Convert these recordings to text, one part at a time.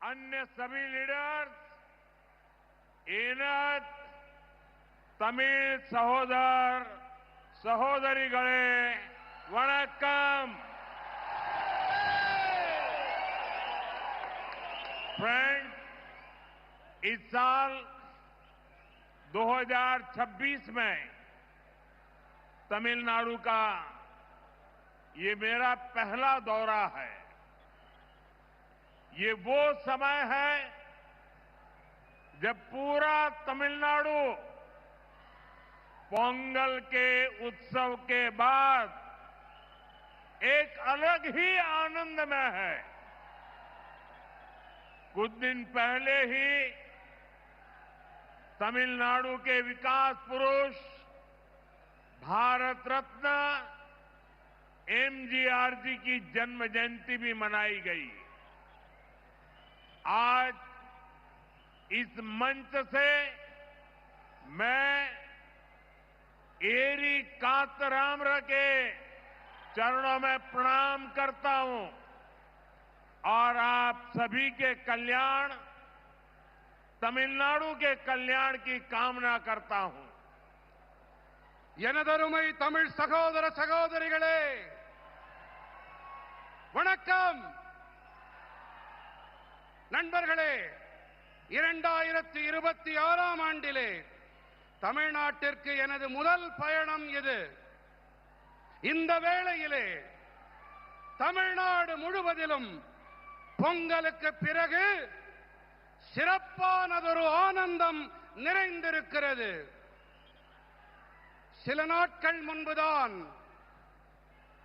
अन्य सभी लीडर्स, ಏನತ್ ತಮಿಳ್ ಸಹೋದರಿಗಳೇ वणक्कम। फ्रेंड्स, इस साल 2026 में तमिलनाडु का ये मेरा पहला दौरा है। ये वो समय है जब पूरा तमिलनाडु पोंगल के उत्सव के बाद एक अलग ही आनंद में है। कुछ दिन पहले ही तमिलनाडु के विकास पुरुष भारत रत्न एमजीआर जी की जन्म जयंती भी मनाई गई। आज इस मंच से मैं एरी कातरामर के चरणों में प्रणाम करता हूं और आप सभी के कल्याण, तमिलनाडु के कल्याण की कामना करता हूं। எனதருமை தமிழ் சகோதர சகோதரிகளே, வணக்கம். நண்பர்களே, 2026ஆம் ஆண்டிலே தமிழ்நாட்டிற்கு எனது முதல் பயணம் இது. இந்த வேளையிலே தமிழ்நாடு முழுவதிலும் பொங்கலுக்கு பிறகு சிறப்பானதொரு ஆனந்தம் நிறைந்திருக்கிறது. சில நாட்கள் முன்புதான்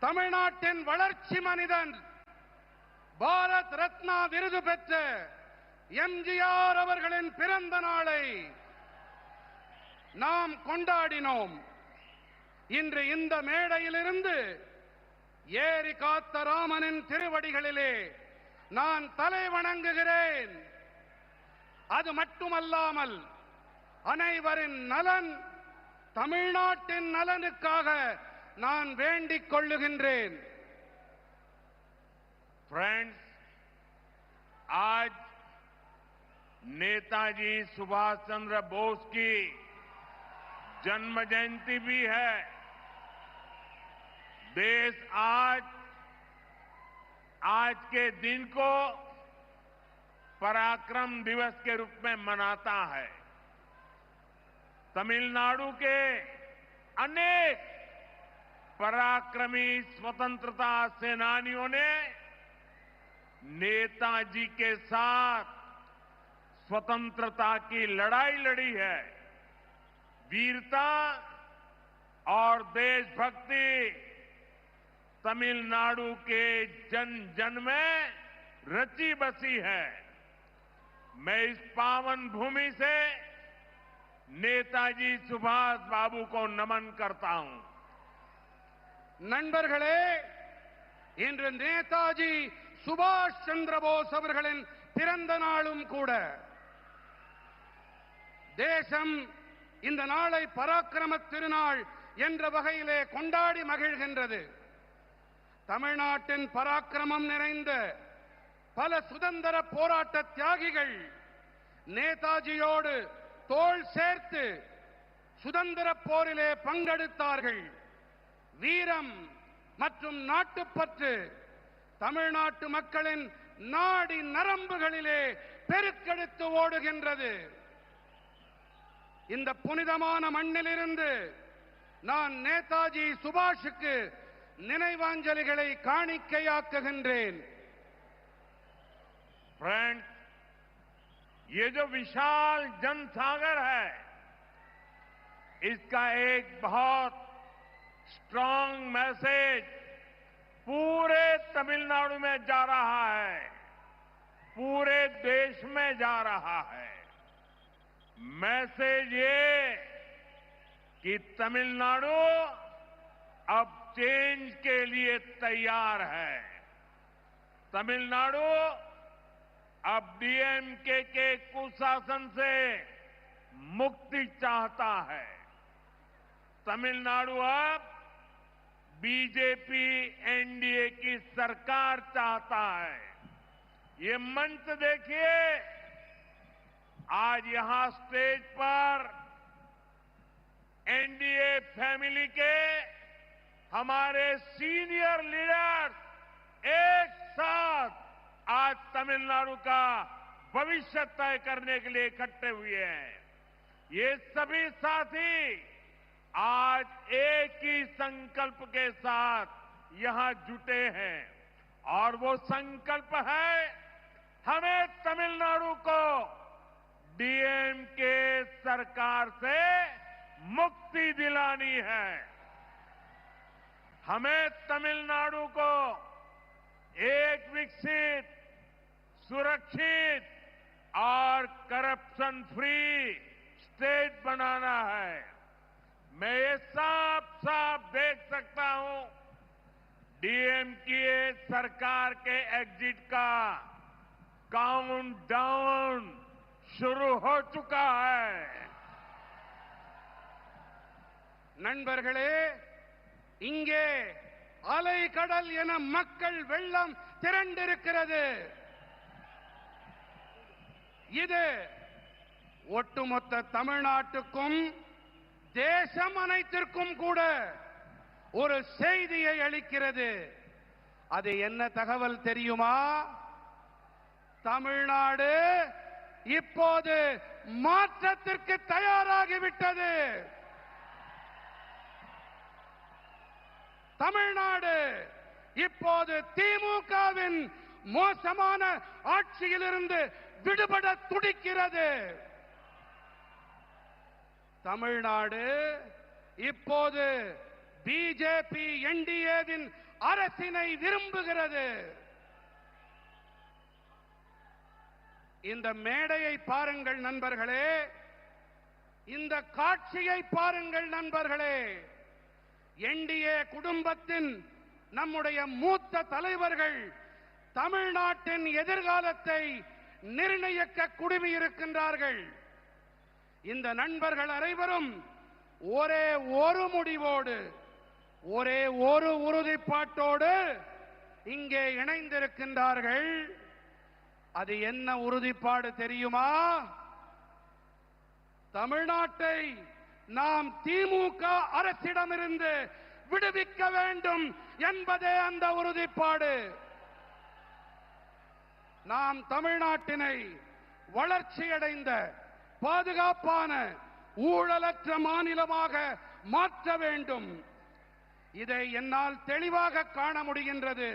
தமிழ்நாட்டின் வளர்ச்சி மனிதன், பாரத் ரத்னா விருது பெற்ற எம்ஜிஆர் அவர்களின் பிறந்த நாளை நாம் கொண்டாடினோம். இன்று இந்த மேடையிலிருந்து ஏரி காத்த ராமனின் திருவடிகளிலே நான் தலை வணங்குகிறேன். அது மட்டுமல்லாமல் அனைவரின் நலன், தமிழ்நாட்டின் நலனுக்காக நான் வேண்டிக் கொள்ளுகின்றேன். फ्रेंड्स, आज नेताजी सुभाष चंद्र बोस की जन्म जयंती भी है। देश आज के दिन को पराक्रम दिवस के रूप में मनाता है। तमिलनाडु के अनेक पराक्रमी स्वतंत्रता सेनानियों ने नेताजी के साथ स्वतंत्रता की लड़ाई लड़ी है। वीरता और देशभक्ति तमिलनाडु के जन जन में रची बसी है। मैं इस पावन भूमि से नेताजी सुभाष बाबू को नमन करता हूं। நண்பர்களே, இன்று நேதாஜி சுபாஷ் சந்திர போஸ் அவர்களின் பிறந்த நாளும் கூட. தேசம் இந்த நாளை பராக்கிரம திருநாள் என்ற வகையிலே கொண்டாடி மகிழ்கின்றது. தமிழ்நாட்டின் பராக்கிரமம் நிறைந்த பல சுதந்திர போராட்ட தியாகிகள் நேதாஜியோடு தோள் சேர்த்து சுதந்திர போரிலே பங்கெடுத்தார்கள். வீரம் மற்றும் நாட்டுப்பற்று தமிழ்நாட்டு மக்களின் நாடி நரம்புகளிலே பெருக்கெடுத்து ஓடுகின்றது. இந்த புனிதமான மண்ணிலிருந்து நான் நேதாஜி சுபாஷுக்கு நினைவாஞ்சலிகளை காணிக்கையாக்குகின்றேன். फ्रेंड्स, ये जो विशाल जनसागर है, इसका एक बहुत स्ट्रांग मैसेज पूरे तमिलनाडु में जा रहा है, पूरे देश में जा रहा है। मैसेज ये कि तमिलनाडु अब चेंज के लिए तैयार है। तमिलनाडु अब डीएमके के कुशासन से मुक्ति चाहता है। तमिलनाडु अब बीजेपी एनडीए की सरकार चाहता है। ये मंच देखिए, आज यहां स्टेज पर एनडीए फैमिली के हमारे सीनियर लीडर्स एक साथ आज तमिलनाडु का भविष्य तय करने के लिए इकट्ठे हुए हैं। ये सभी साथी आज एक ही संकल्प के साथ यहां जुटे हैं और वो संकल्प है, हमें तमिलनाडु को डीएमके सरकार से मुक्ति दिलानी है। हमें तमिलनाडु को एक विकसित, सुरक्षित और करप्शन फ्री स्टेट बनाना है। मैं ये साफ साफ देख सकता हूं, डीएमके सरकार के एग्जिट का काउंटडाउन शुरू हो चुका है। நண்பர்களே, இங்கே அலைகடல் என மக்கள் வெள்ளம் திரண்டிருக்கிறது. இது ஒட்டுமொத்த தமிழ்நாட்டுக்கும் தேசம் அனைத்திற்கும் கூட ஒரு செய்தியை அளிக்கிறது. அது என்ன தகவல் தெரியுமா? தமிழ்நாடு இப்போது மாற்றத்திற்கு தயாராகிவிட்டது. தமிழ்நாடு இப்போது திமுகவின் மோசமான ஆட்சியிலிருந்து விடுபட துடிக்கிறது. தமிழ்நாடு இப்போது பிஜேபி என்டிஏவின் அரசினை விரும்புகிறது. இந்த மேடையை பாருங்கள் நண்பர்களே, இந்த காட்சியை பாருங்கள் நண்பர்களே. என்டிஏ குடும்பத்தின் நம்முடைய மூத்த தலைவர்கள் தமிழ்நாட்டின் எதிர்காலத்தை நிர்ணயிக்க குழுமியிருக்கின்றார்கள். இந்த நண்பர்கள் அனைவரும் ஒரே ஒரு முடிவோடு, ஒரே ஒரு உறுதிப்பாட்டோடு இங்கே இணைந்திருக்கின்றார்கள். அது என்ன உறுதிப்பாடு தெரியுமா? தமிழ்நாட்டை நாம் திமுக அரசிடமிருந்து விடுவிக்க வேண்டும் என்பதே அந்த உறுதிப்பாடு. நாம் தமிழ்நாட்டினை வளர்ச்சியடைந்த, பாதுகாப்பான, ஊழலற்ற மாநிலமாக மாற்ற வேண்டும். இதை என்னால் தெளிவாக காண முடிகின்றது.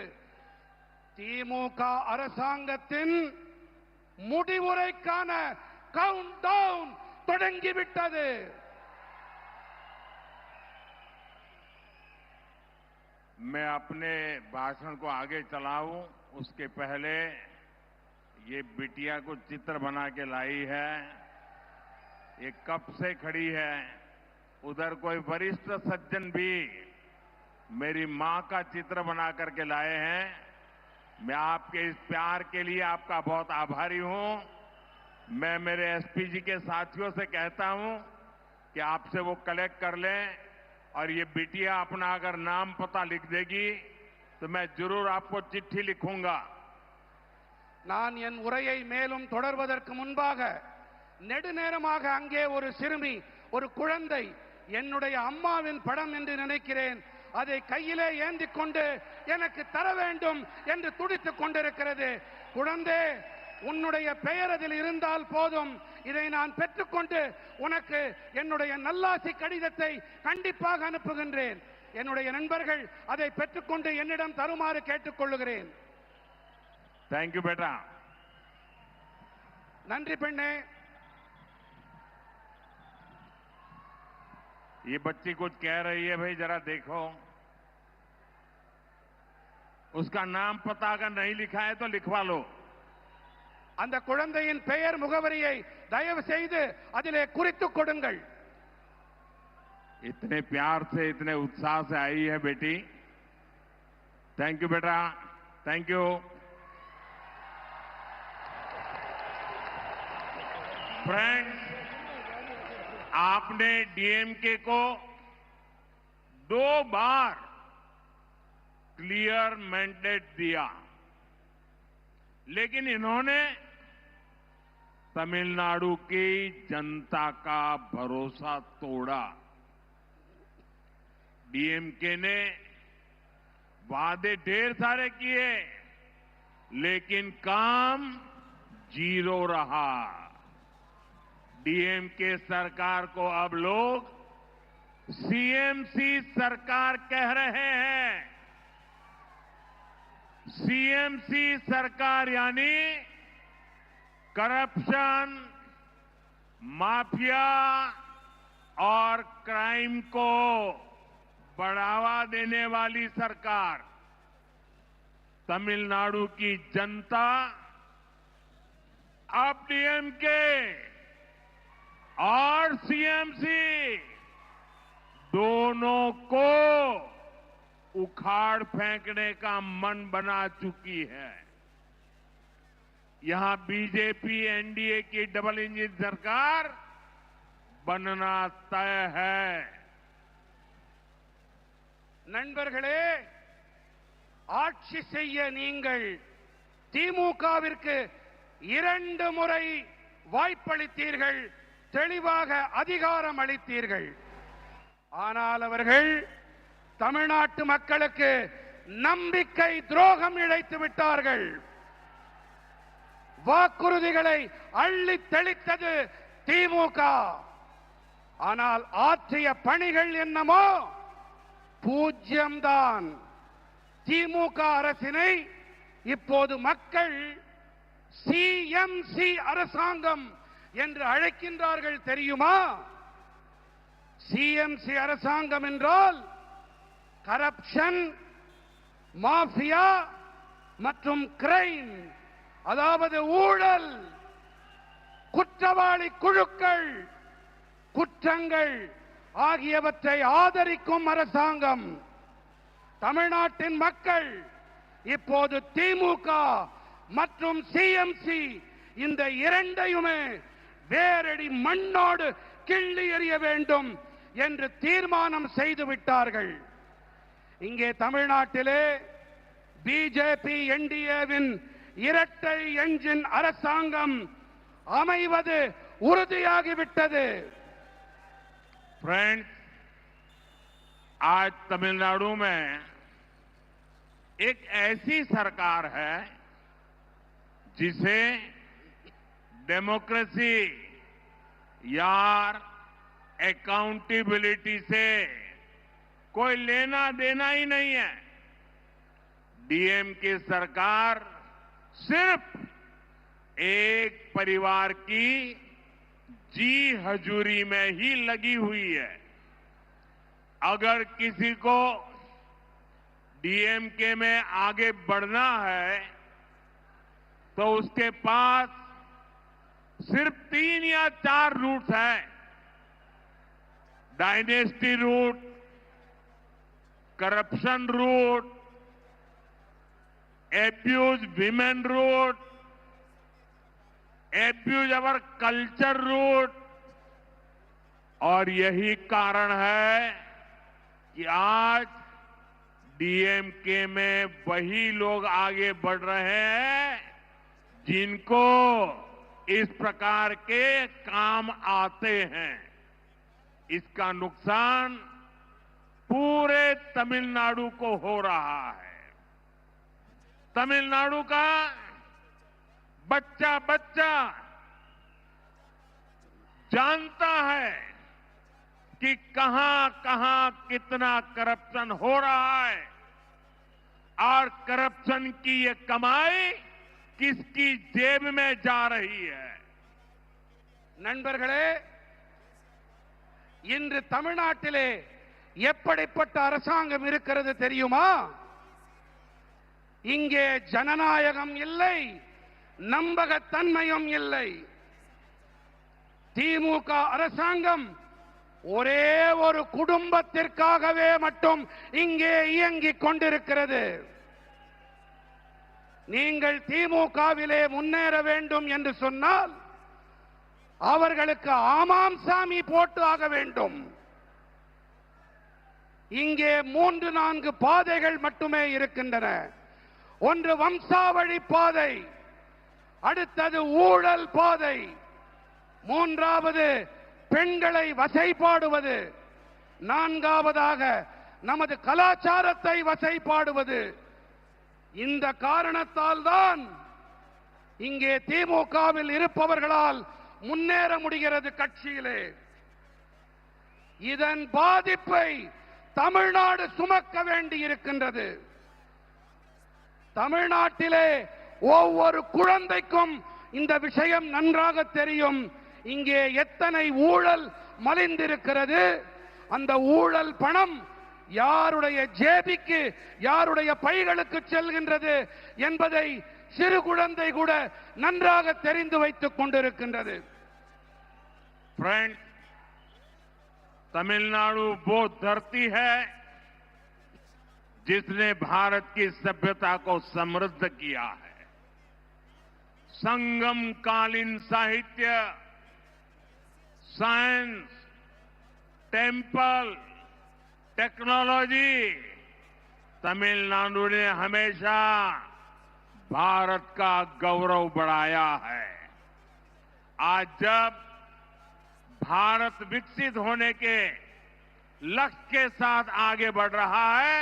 திமுக அரசாங்கத்தின் முடிவுரைக்கான கவுண்டவுன் தொடங்கிவிட்டது. मैं अपने भाषण को आगे चलाऊं उसके पहले ये बिटिया को चित्र बना के लाई है। ये कब से खड़ी है। उधर कोई वरिष्ठ सज्जन भी मेरी मां का चित्र बना करके लाए हैं। मैं आपके इस प्यार के लिए आपका बहुत आभारी हूं। मैं मेरे एसपीजी के साथियों से कहता हूं कि आपसे वो कलेक्ट कर लें और ये बिटिया अपना अगर नाम पता लिख देगी तो मैं जरूर आपको चिट्ठी लिखूंगा। நான் என் உரையை மேலும் தொடர்வதற்கு முன்பாக நெடுநேரமாக அங்கே ஒரு சிறுமி, ஒரு குழந்தை, என்னுடைய அம்மாவின் படம் என்று நினைக்கிறேன், அதை கையிலே ஏந்திக் கொண்டு எனக்கு தர வேண்டும் என்று துடித்துக் கொண்டிருக்கிறது. குழந்தை, உன்னுடைய பெயர் அதில் இருந்தால் போதும், இதை நான் பெற்றுக்கொண்டு உனக்கு என்னுடைய நல்லாசி கடிதத்தை கண்டிப்பாக அனுப்புகின்றேன். என்னுடைய நண்பர்கள் அதை பெற்றுக்கொண்டு என்னிடம் தருமாறு கேட்டுக்கொள்ளுகிறேன். थैंक यू बेटा। நன்றி பெண்ணே. ये बच्ची कुछ कह रही है, भाई जरा देखो। उसका नाम पता अगर नहीं लिखा है तो लिखवा लो। அந்த குழந்தையின் பெயர் முகவரியை தயவு செய்து அதிலே குறித்துக் கொடுங்கள். इतने प्यार से, इतने उत्साह से आई है बेटी। थैंक यू बेटा, थैंक यू। फ्रेंड्स, आपने डीएमके को 2 बार क्लियर मैंडेट दिया, लेकिन इन्होंने तमिलनाडु की जनता का भरोसा तोड़ा। डीएमके ने वादे ढेर सारे किए, लेकिन काम जीरो रहा। डीएमके सरकार को अब लोग सीएमसी सरकार कह रहे हैं। सीएमसी सरकार यानी करप्शन, माफिया और क्राइम को बढ़ावा देने वाली सरकार। तमिलनाडु की जनता अब डीएमके और सीएमसी दोनों को उखाड़ फेंकने का मन बना चुकी है। यहां बीजेपी एनडीए की डबल इंजन सरकार बनना तय है। நண்பர்களே, ஆட்சி செய்ய நீங்கள் திமுகவிற்கு 2 முறை வாய்ப்பளித்தீர்கள், தெளிவாக அதிகாரம் அளித்தீர்கள். ஆனால் அவர்கள் தமிழ்நாட்டு மக்களுக்கு நம்பிக்கை துரோகம் இழைத்து விட்டார்கள். வாக்குறுதிகளை அள்ளி தெளித்தது திமுக. ஆனால் ஆற்றிய பணிகள் என்னமோ பூஜ்யம்தான். திமுக அரசினை இப்போது மக்கள் சிஎம்சி அரசாங்கம் என்று அழைக்கின்றார்கள் தெரியுமா? சிஎம்சி அரசாங்கம் என்றால் கரப்ஷன், மாஃபியா மற்றும் கிரைம், அதாவது ஊழல், குற்றவாளி குழுக்கள், குற்றங்கள் ஆகியவற்றை ஆதரிக்கும் அரசாங்கம். தமிழ்நாட்டின் மக்கள் இப்போது திமுக மற்றும் சிஎம்சி இந்த இரண்டையுமே வேரடி மண்ணோடு கிள்ளி எறிய வேண்டும் என்று தீர்மானம் செய்து விட்டார்கள். இங்கே தமிழ்நாட்டிலே பிஜேபி என்டிஏவின் இரட்டை என்ஜின் அரசாங்கம் அமைவது உறுதியாகிவிட்டது. फ्रेंड्स, आज तमिलनाडु में एक ऐसी सरकार है जिसे डेमोक्रेसी या अकाउंटेबिलिटी से कोई लेना देना ही नहीं है। डीएमके सरकार सिर्फ एक परिवार की जी हजूरी में ही लगी हुई है। अगर किसी को डीएमके में आगे बढ़ना है तो उसके पास सिर्फ 3 या 4 रूट हैं। Dynasty root, corruption root, abuse women root, abuse our culture root. और यही कारण है कि आज डीएमके में वही लोग आगे बढ़ रहे हैं जिनको इस प्रकार के काम आते हैं। इसका नुकसान पूरे तमिलनाडु को हो रहा है। तमिलनाडु का बच्चा बच्चा जानता है कि कहां कहां कितना करप्शन हो रहा है और करप्शन की ये कमाई किसकी जेब में जा रही है। நண்பர்களே, இன்று தமிழ்நாட்டிலே எப்படிப்பட்ட அரசாங்கம் இருக்கிறது தெரியுமா? இங்கே ஜனநாயகம் இல்லை, நம்பகத்தன்மையும் இல்லை. திமுக அரசாங்கம் ஒரே ஒரு குடும்பத்திற்காகவே மட்டும் இங்கே இயங்கிக் கொண்டிருக்கிறது. நீங்கள் திமுகவிலே முன்னேற வேண்டும் என்று சொன்னால் அவர்களுக்கு ஆமாம் சாமி போட்டு ஆக வேண்டும். இங்கே 3-4 பாதைகள் மட்டுமே இருக்கின்றன. ஒன்று வம்சாவழி பாதை, அடுத்தது ஊழல் பாதை, மூன்றாவது பெண்களை வசைபாடுவது, நான்காவதாக நமது கலாச்சாரத்தை வசைபாடுவது. இந்த காரணத்தால் தான் இங்கே திமுகவில் இருப்பவர்களால் முன்னேற முடிகிறது கட்சியிலே. இதன் பாதிப்பை தமிழ்நாடு சுமக்க வேண்டி இருக்கின்றது. தமிழ்நாட்டிலே ஒவ்வொரு குழந்தைக்கும் இந்த விஷயம் நன்றாக தெரியும். இங்கே எத்தனை ஊழல் மலிந்திருக்கிறது, அந்த ஊழல் பணம் யாருடைய ஜேபிக்கு, யாருடைய பைகளுக்கு செல்கின்றது என்பதை சிறு குழந்தை கூட நன்றாக தெரிந்து வைத்துக் கொண்டிருக்கின்றது. फ्रेंड्स, तमिलनाडु वो धरती है जिसने भारत की सभ्यता को समृद्ध किया है। संगम कालीन साहित्य, साइंस, टेम्पल, टेक्नोलॉजी, तमिलनाडु ने हमेशा भारत का गौरव बढ़ाया है। आज जब भारत विकसित होने के लक्ष्य के साथ आगे बढ़ रहा है,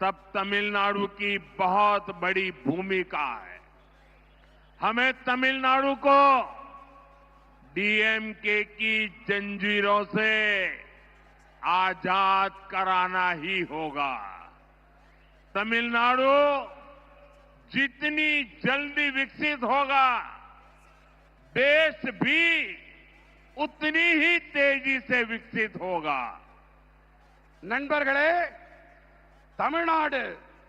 तब तमिलनाडु की बहुत बड़ी भूमिका है। हमें तमिलनाडु को डीएमके की जंजीरों से आजाद कराना ही होगा। तमिलनाडु जितनी जल्दी विकसित होगा, देश भी उतनी ही तेजी से विकसित होगा। நண்பர்களே, தமிழ்நாடு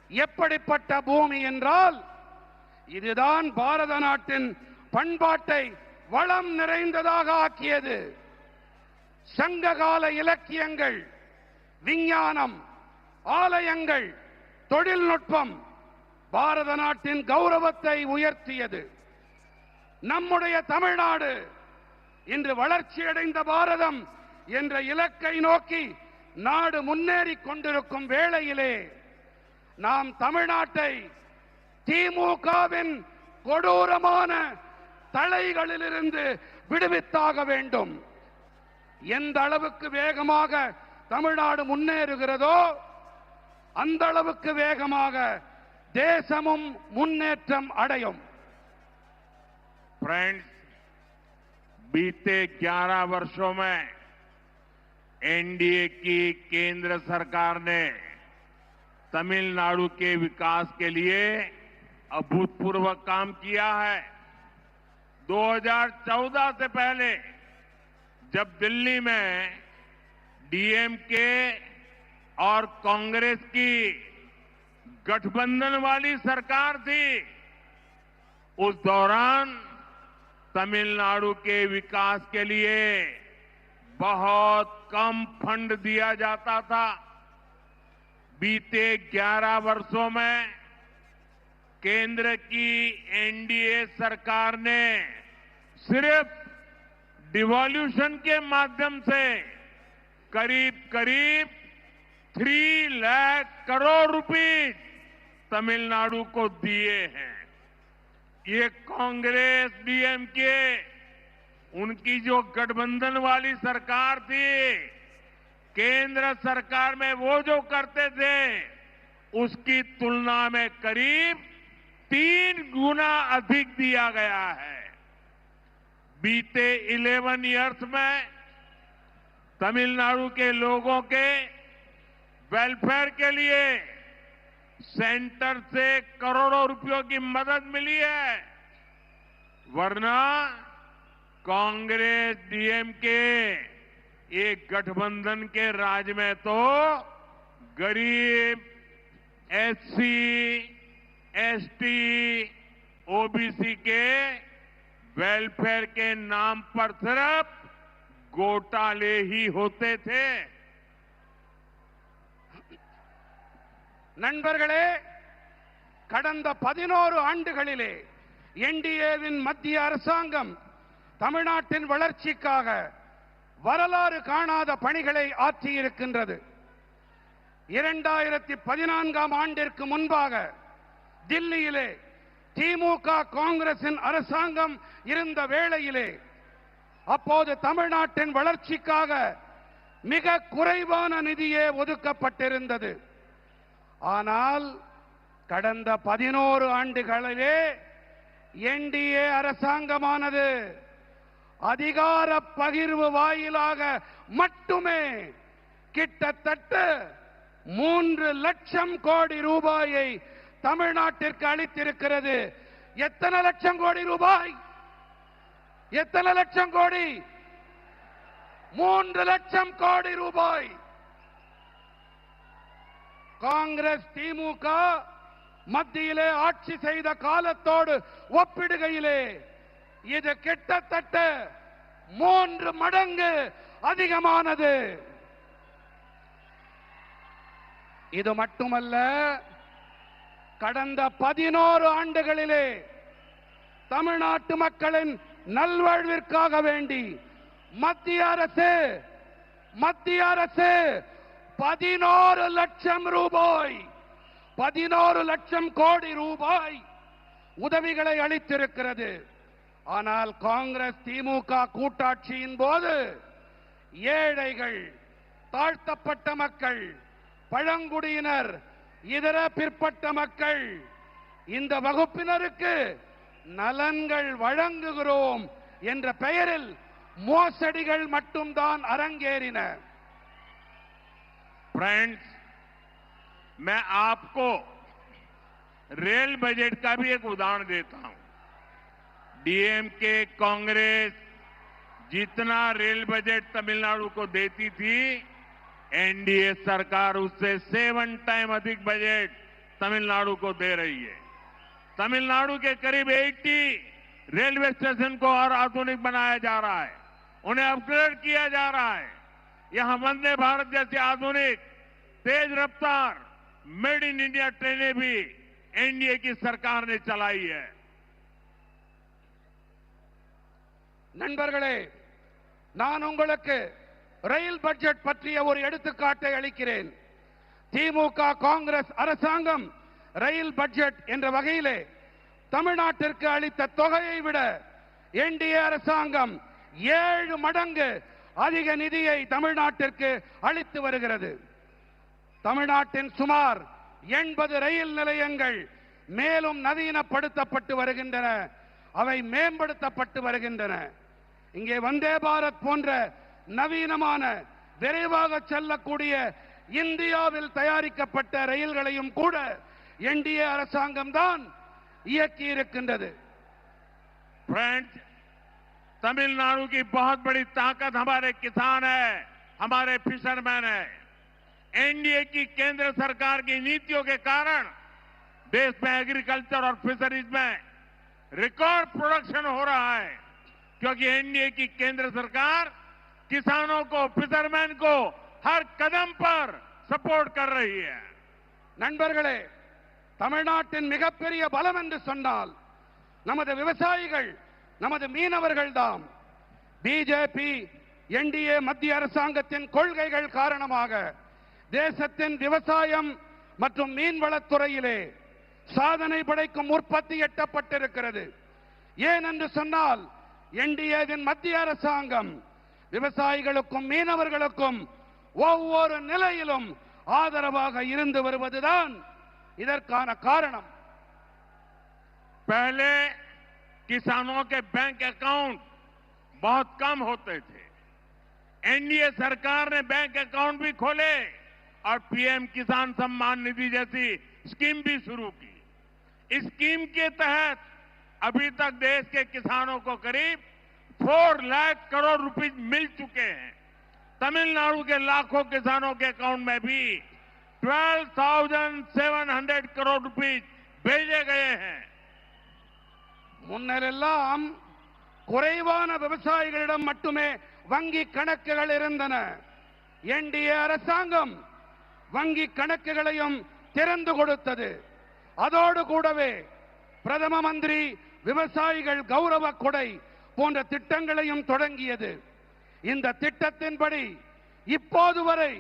எப்படிப்பட்ட பூமி என்றால், இதுதான் பாரத நாட்டின் பண்பாட்டை வளம் நிறைந்ததாக ஆக்கியது. சங்ககால இலக்கியங்கள், விஞ்ஞானம், ஆலயங்கள், தொழில்நுட்பம் பாரத நாட்டின் கௌரவத்தை உயர்த்தியது. நம்முடைய தமிழ்நாடு இன்று வளர்ச்சியடைந்த பாரதம் என்ற இலக்கை நோக்கி நாடு முன்னேறிக் கொண்டிருக்கும் வேளையிலே நாம் தமிழ்நாட்டை திமுகவின் கொடூரமான தலைகளிலிருந்து விடுவித்தாக வேண்டும். எந்த அளவுக்கு வேகமாக தமிழ்நாடு முன்னேறுகிறதோ அந்த அளவுக்கு வேகமாக தேசமும் முன்னேற்றம் அடையும். फ्रेंड्स, बीते 11 वर्षों में एनडीए की केंद्र सरकार ने तमिलनाडु के विकास के लिए अभूतपूर्व काम किया है। 2014 से पहले जब दिल्ली में डीएमके और कांग्रेस की गठबंधन वाली सरकार थी, उस दौरान तमिलनाडु के विकास के लिए बहुत कम फंड दिया जाता था। बीते 11 वर्षों में केंद्र की एनडीए सरकार ने सिर्फ डिवॉल्यूशन के माध्यम से करीब करीब 3 लाख करोड़ रुपए तमिलनाडु को दिए हैं। ये कांग्रेस डीएमके उनकी जो गठबंधन वाली सरकार थी, केंद्र सरकार में वो जो करते थे उसकी तुलना में करीब 3 गुना अधिक दिया गया है। बीते 11 इयर्स में तमिलनाडु के लोगों के वेलफेयर के लिए सेंटर से करोड़ों रुपयों की मदद मिली है, वरना कांग्रेस डीएमके एक गठबंधन के राज में तो गरीब, एससी, एसटी, ओबीसी के वेलफेयर के नाम पर सिर्फ घोटाले ही होते थे। நண்பர்களே, கடந்த 11 ஆண்டுகளிலே என்டிஏவின் மத்திய அரசாங்கம் தமிழ்நாட்டின் வளர்ச்சிக்காக வரலாறு காணாத பணிகளை ஆற்றியிருக்கின்றது. 2014ஆம் ஆண்டிற்கு முன்பாக தில்லியிலே திமுக காங்கிரசின் அரசாங்கம் இருந்த வேளையிலே அப்போது தமிழ்நாட்டின் வளர்ச்சிக்காக மிக குறைவான நிதியே ஒதுக்கப்பட்டிருந்தது. ஆனால் கடந்த 11 ஆண்டுகளிலே என்டிஏ அரசாங்கமானது அதிகார பகிர்வு வாயிலாக மட்டுமே கிட்டத்தட்ட 3 லட்சம் கோடி ரூபாயை தமிழ்நாட்டிற்கு அளித்திருக்கிறது. எத்தனை லட்சம் கோடி ரூபாய்? எத்தனை லட்சம் கோடி? 3 லட்சம் கோடி ரூபாய். காங்கிரஸ் திமுக மத்தியிலே ஆட்சி செய்த காலத்தோடு ஒப்பிடுகையிலே இது கிட்டத்தட்ட 3 மடங்கு அதிகமானது. இது மட்டுமல்ல, கடந்த 11 ஆண்டுகளிலே தமிழ்நாட்டு மக்களின் நல்வாழ்விற்காக வேண்டி மத்திய அரசு 11 லட்சம் ரூபாய் 11 லட்சம் கோடி ரூபாய் உதவிகளை அளித்திருக்கிறது. ஆனால் காங்கிரஸ் திமுக கூட்டாட்சியின் போது ஏழைகள், தாழ்த்தப்பட்ட மக்கள், பழங்குடியினர், இதர பிற்பட்ட மக்கள், இந்த வகுப்பினருக்கு நலன்கள் வழங்குகிறோம் என்ற பெயரில் மோசடிகள் மட்டும்தான் அரங்கேறின. फ्रेंड्स, मैं आपको रेल बजट का भी एक उदाहरण देता हूं। डीएमके कांग्रेस जितना रेल बजट तमिलनाडु को देती थी, एनडीए सरकार उससे 7 टाइम अधिक बजट तमिलनाडु को दे रही है। तमिलनाडु के करीब 80 रेलवे स्टेशन को और आधुनिक बनाया जा रहा है, उन्हें अपग्रेड किया जा रहा है। यहां वंदे भारत जैसी आधुनिक तेज रफ्तार मेड इन इंडिया ट्रेनें भी एनडीए की सरकार ने चलाई है। நண்பர்களே, நான் உங்களுக்கு ரயில் பட்ஜெட் பற்றிய ஒரு எடுத்துக்காட்டை அளிக்கிறேன். திமுக காங்கிரஸ் அரசாங்கம் ரயில் பட்ஜெட் என்ற வகையிலே தமிழ்நாட்டிற்கு அளித்த தொகையை விட என்டிஏ அரசாங்கம் 7 மடங்கு அதிக நிதியை தமிழ்நாட்டிற்கு அளித்து வருகிறது. தமிழ்நாட்டின் சுமார் 80 ரயில் நிலையங்கள் மேலும் நவீனப்படுத்தப்பட்டு வருகின்றன, அவை மேம்படுத்தப்பட்டு வருகின்றன. இங்கே வந்தே பாரத் போன்ற நவீனமான விரைவாக செல்லக்கூடிய இந்தியாவில் தயாரிக்கப்பட்ட ரயில்களையும் கூட என்டிஏ அரசாங்கம் தான் இயக்கி இருக்கின்றது. फ्रेंड्स, तमिलनाडु की बहुत बड़ी ताकत हमारे किसान है, हमारे फिशरमैन है। एनडीए की केंद्र सरकार की नीतियों के कारण देश में एग्रीकल्चर और फिशरीज में रिकॉर्ड प्रोडक्शन हो रहा है, क्योंकि एनडीए की केंद्र सरकार किसानों को, फिशरमैन को हर कदम पर सपोर्ट कर रही है. நண்பர்களே, தமிழ்நாட்டின் மிகப்பெரிய பலம் என்று சொன்னால் நமது விவசாயிகள், நமது மீனவர்கள் தான். பிஜேபி என்டிஏ மத்திய அரசாங்கத்தின் கொள்கைகள் காரணமாக தேசத்தின் விவசாயம் மற்றும் மீன்வளத்துறையிலே சாதனை படைக்கும் உற்பத்தி எட்டப்பட்டிருக்கிறது. ஏன் என்று சொன்னால் என்டிஏவின் மத்திய அரசாங்கம் விவசாயிகளுக்கும் மீனவர்களுக்கும் ஒவ்வொரு நிலையிலும் ஆதரவாக இருந்து வருவதுதான் இதற்கான காரணம். पहले किसानों के बैंक अकाउंट बहुत कम होते थे। एनडीए सरकार ने बैंक अकाउंट भी खोले और पीएम किसान सम्मान निधि जैसी स्कीम भी शुरू की। इस स्कीम के तहत अभी तक देश के किसानों को करीब 4 लाख करोड़ रुपए मिल चुके हैं। तमिलनाडु के लाखों किसानों के अकाउंट में भी 12,700 करोड़ रुपए भेजे गए हैं. முன்னரெல்லாம் குறைவான விவசாயிகளிடம் மட்டுமே வங்கி கணக்குகள் இருந்தன. என்டிஏ அரசாங்கம் வங்கி கணக்குகளையும் திறந்து கொடுத்தது. அதோடு கூடவே பிரதம மந்திரி விவசாயிகள் கௌரவ கொடை போன்ற திட்டங்களையும் தொடங்கியது. இந்த திட்டத்தின்படி இப்போது வரை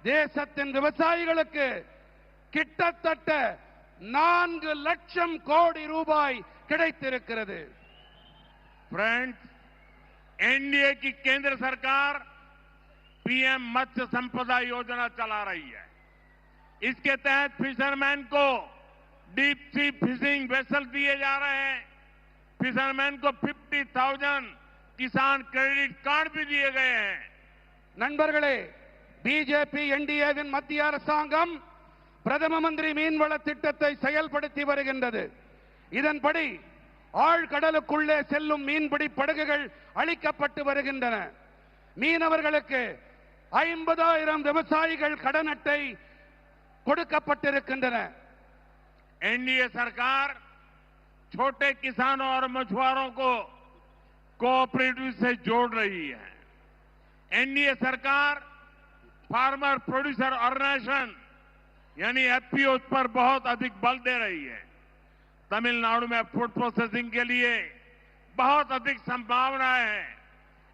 தேசத்தின் விவசாயிகளுக்கு கிட்டத்தட்ட 4 லட்சம் கோடி ரூபாய் கிடைத்திருக்கிறது. फ्रेंड्स, एनडीए की केंद्र सरकार पीएम मत्स्य संपदा योजना चला रही है। इसके तहत फिशरमैन को डीप सी फिशिंग वेसल दिए जा रहे हैं। फिशरमैन को 50,000 किसान क्रेडिट कार्ड भी दिए गए हैं। நண்பர்களே, பிஜேபி என்டிஏவின் மத்திய அரசாங்கம் பிரதம மந்திரி மீன்வள திட்டத்தை செயல்படுத்தி வருகின்றது. இதன்படி ஆழ்கடலுக்குள்ளே செல்லும் மீன்பிடி படகுகள் அளிக்கப்பட்டு வருகின்றன. மீனவர்களுக்கு 50,000 விவசாயிகள் கடன் அட்டை கொடுக்கப்பட்டிருக்கின்றன. एनडीए सरकार छोटे किसानों और मछुआरों को कोऑपरेटिव से जोड़ रही है। एनडीए सरकार फार्मर प्रोड्यूसर ऑर्गेनाइजेशन यानी एफपीओ पर बहुत अधिक बल दे रही है। तमिलनाडु में फूड प्रोसेसिंग के लिए बहुत अधिक संभावनाएं हैं।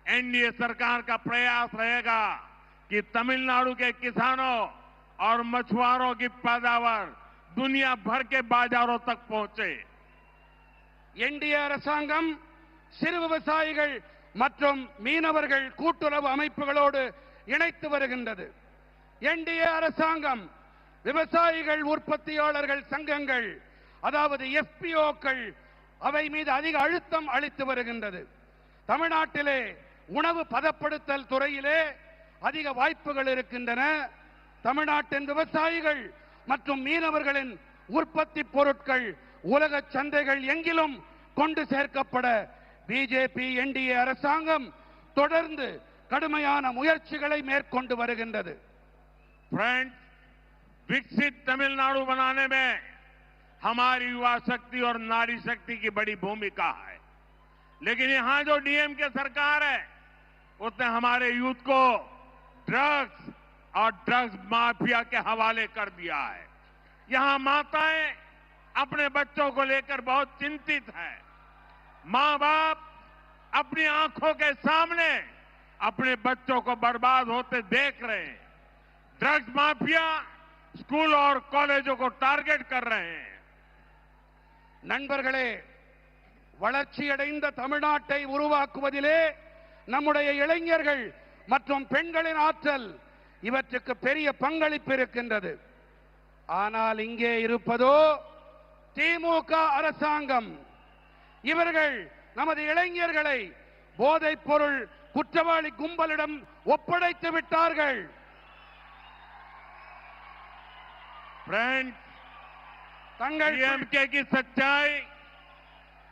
एनडीए सरकार का प्रयास रहेगा कि तमिलनाडु के किसानों और मछुआरों की पैदावार दुनिया भर के बाजारों तक पहुंचे। என்டிஏ அரசாங்கம் சிறு விவசாயிகள் மற்றும் மீனவர்கள் கூட்டுறவு அமைப்புகளோடு இணைத்து வருகின்றது. என்டிஏ அரசாங்கம் விவசாயிகள் உற்பத்தியாளர்கள் சங்கங்கள், அதாவது எஃபிஓக்கள், அவை மீது அதிக அழுத்தம் அளித்து வருகின்றது. தமிழ்நாட்டிலே உணவு பதப்படுத்தல் துறையிலே அதிக வாய்ப்புகள் இருக்கின்றன. தமிழ்நாட்டின் விவசாயிகள் மற்றும் மீனவர்களின் உற்பத்தி பொருட்கள் உலக சந்தைகள் எங்கிலும் கொண்டு சேர்க்கப்பட பிஜேபி என்டிஏ அரசாங்கம் தொடர்ந்து கடுமையான முயற்சிகளை மேற்கொண்டு வருகின்றது. फ्रेंड्स, विकसित तमिलनाडु बनाने में हमारी युवा शक्ति और नारी शक्ति की बड़ी भूमिका है। लेकिन यहां जो डीएमके सरकार है उसने हमारे यूथ को ड्रग्स और ड्रग्स माफिया के हवाले कर दिया है। यहां माताएं अपने बच्चों को लेकर बहुत चिंतित हैं। मां बाप अपनी आंखों के सामने अपने बच्चों को बर्बाद होते देख रहे हैं। ड्रग्स माफिया स्कूल और कॉलेजों को टारगेट कर रहे हैं। நண்பர்களே, வளர்ச்சியடைந்த தமிழ்நாட்டை உருவாக்குவதிலே நம்முடைய இளைஞர்கள் மற்றும் பெண்களின் ஆற்றல் இவற்றுக்கு பெரிய பங்களிப்பு இருக்கின்றது. ஆனால் இங்கே இருப்பதோ திமுக அரசாங்கம். இவர்கள் நமது இளைஞர்களை போதைப் பொருள் குற்றவாளி கும்பலிடம் ஒப்படைத்து விட்டார்கள். फ्रेंड्स, डीएमके की सच्चाई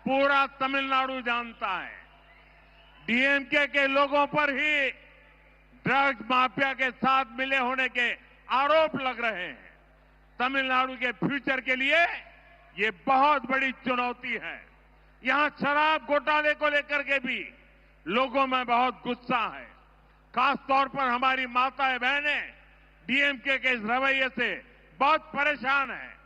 पूरा तमिलनाडु जानता है। डीएमके के लोगों पर ही ड्रग्स माफिया के साथ मिले होने के आरोप लग रहे हैं। तमिलनाडु के फ्यूचर के लिए ये बहुत बड़ी चुनौती है। यहां शराब घोटाले को लेकर के भी लोगों में बहुत गुस्सा है। खासतौर पर हमारी माताएं बहनें डीएमके के इस रवैये से बहुत परेशान हैं।